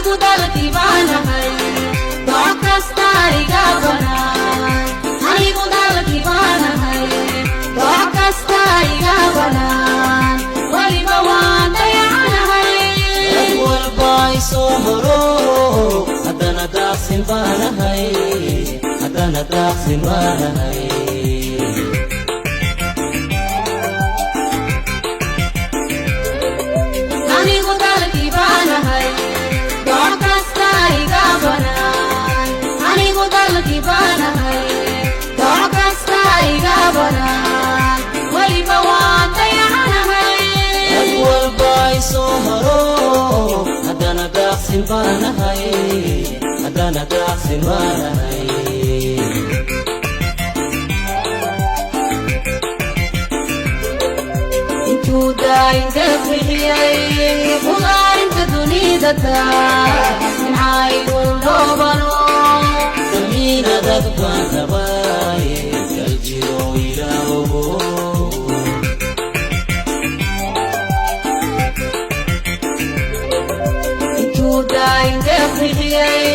anigu dalkii baan ahay dooc kasta iga banaan anigu dalkii baan ahay dooc kasta iga banaan waliba waan dayacanahay dad walba ay soo maro haddana daaqsin baan ahay haddana daaqsin baan ahay anigu dalkii baan ahay dooc kasta iga banaan anigu dalkii baan ahay dooc kasta iga banaan waliba waan dayacanahay dad walba ay soo maro haddana daaqsin baan ahay haddana daaqsin baan ahay intuu daayinka bixiyay khudaarinta dunida taa minxaygu dhoobano damiinadag baan rabaaye galjiro ilaahogo intuu daayinka bixiyay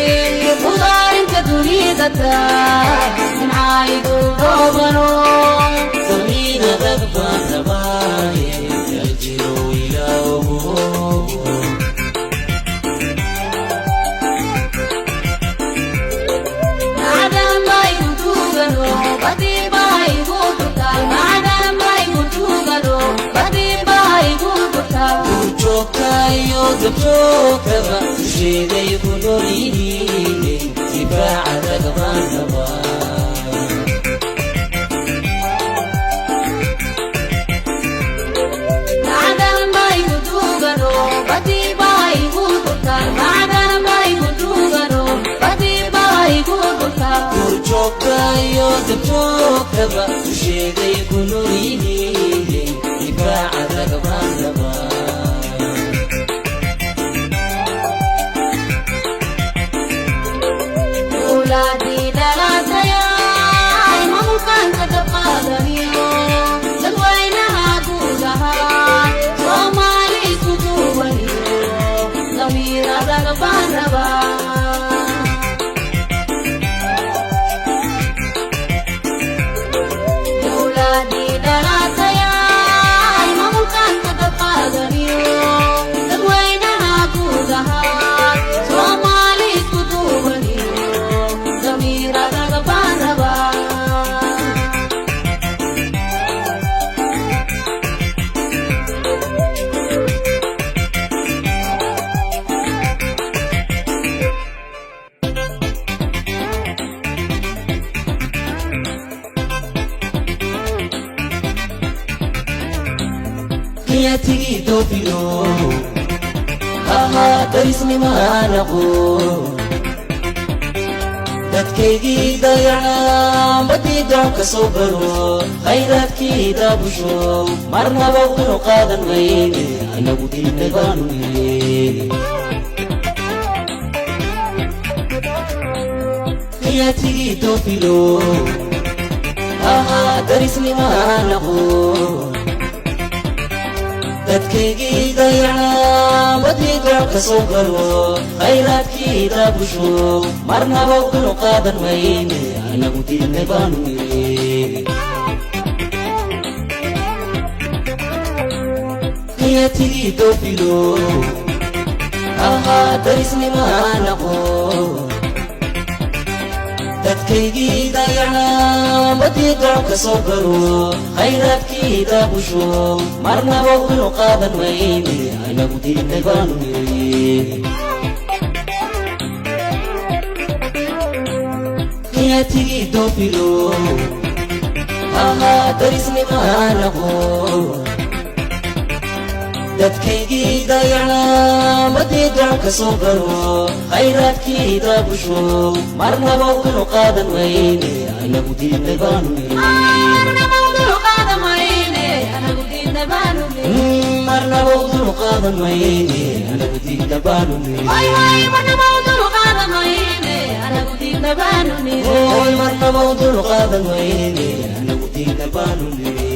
khudaarinta dunida taa minxaygu dhoobano damiinadag baan rabaaye galjiro ilaahogo joogtayo gabjoogtaba dusheeday ku noolyihiin difaacadag baan rabaa joogtayo gabjoogtaba dusheeday ku noolyihiin difaacadag baan rabaa أولادي دلاتيا ممكن تتقادنيو لدوينها قولها ومالي كتوبنيو ضميرا ضربان ربا أولادي دلاتيا ممكن تتقادنيو لدوينها قولها ومالي كتوبنيو ضميرا ضربان ربا niyatigi dofilo aha darisni maanaqo dadkaygii dayacnaa badii dooc ka soo galo khayraadkiida busho marnaba unu qaadan mayne anagu diinay baanu niyey niyatigi dofilo aha darisni maanaqo dadkaygii dayacnaa badii dooc ka soo galo khayraadkiida busho marnaba unu qaadan mayne anagu diinay baanu niyey niyatigi dofilo aha darisni maanaqo dadkaygii dayacnaa badii dooc ka soo galo khayraadkiida busho marnaba unu qaadan mayne anagu diinay baanu niyey niyatigi dofilo aha darisni maanaqo dadkaygii dayacnaa badii dooc ka soo galo khayraadkiida busho marnaba unu qaadan mayne anagu diinay baanu niyey marnaba unu qaadan mayne anagu diinay baanu niyey marnaba unu qaadan mayne anagu diinay baanu niyey marnaba unu qaadan mayne anagu diinay baanu niyey